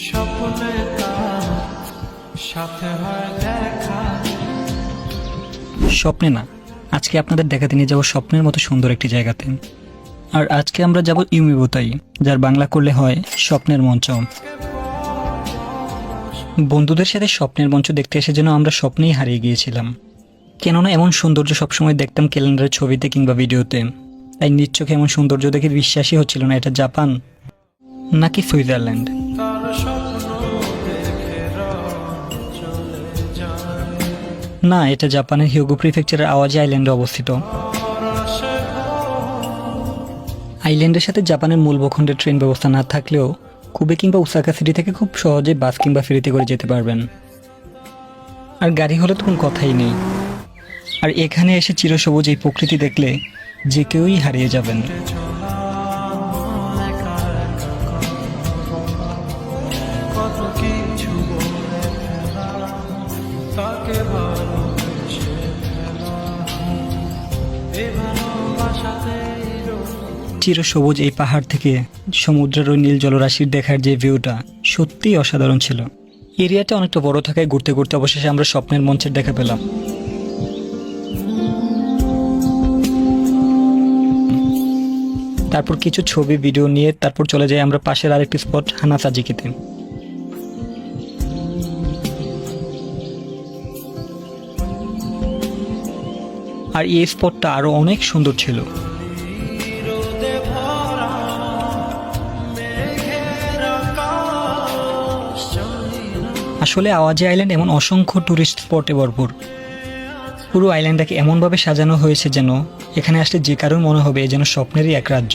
স্বপ্নে তার সাথে হয় দেখা। স্বপ্নে না, আজকে আপনাদের দেখাতে নিয়ে যাবো স্বপ্নের মতো সুন্দর একটি জায়গাতে। আর আজকে আমরা যাব ইউমিবুতাই, যার বাংলা করলে হয় স্বপ্নের মঞ্চ। বন্ধুদের সাথে স্বপ্নের মঞ্চ দেখতে এসে যেন আমরা স্বপ্নেই হারিয়ে গিয়েছিলাম। কেননা এমন সৌন্দর্য সবসময় দেখতাম ক্যালেন্ডারের ছবিতে কিংবা ভিডিওতে, তাই নিজ চোখে এমন সৌন্দর্য দেখে বিশ্বাসই হচ্ছিল না এটা জাপান নাকি সুইজারল্যান্ড। তার স্বপ্ন দেখে রাত চলে যায়। না, এটা জাপানের হিয়োগো প্রিফেকচারের আওয়াজি আইল্যান্ডে অবস্থিত। সে আইল্যান্ডের সাথে জাপানের মূল ভূখণ্ডের ট্রেন ব্যবস্থা না থাকলেও কুবে কিংবা ওসাকা সিটি থেকে খুব সহজে বাস কিংবা ফেরিতে করে যেতে পারবেন। আর গাড়ি হলে তো কোনো কথাই নেই। আর এখানে এসে চিরসবুজ এই প্রকৃতি দেখলে যে কেউই হারিয়ে যাবেন। ছোলা একা একা কত কিছু বলে ফেলা, তাকে ভালোবেসে ফেলা, এই ভালোবাসাতেই চিরসবুজ এই পাহাড় থেকে সমুদ্রের ওই নীল জলরাশির দেখার যে ভিউটা সত্যিই অসাধারণ ছিল। এরিয়াটা অনেকটা বড় থাকায় ঘুরতে ঘুরতে অবশেষে আমরা স্বপ্নের মঞ্চের দেখা পেলাম। তারপর কিছু ছবি ভিডিও নিয়ে তারপর চলে যাই আমরা পাশের আরেকটি স্পট হানাসাজিকিতে। আর এই স্পটটা আরো অনেক সুন্দর ছিল। রোদে ভরা মেঘের আকাশ জানি না আসলে আওয়াজি আইল্যান্ড এমন অসংখ্য টুরিস্ট স্পটে ভরপুর। পুরো আইল্যান্ডটাকে এমনভাবে সাজানো হয়েছে যেন এখানে আসলে যে কারোর মনে হবে এ যেন স্বপ্নেরই এক রাজ্য।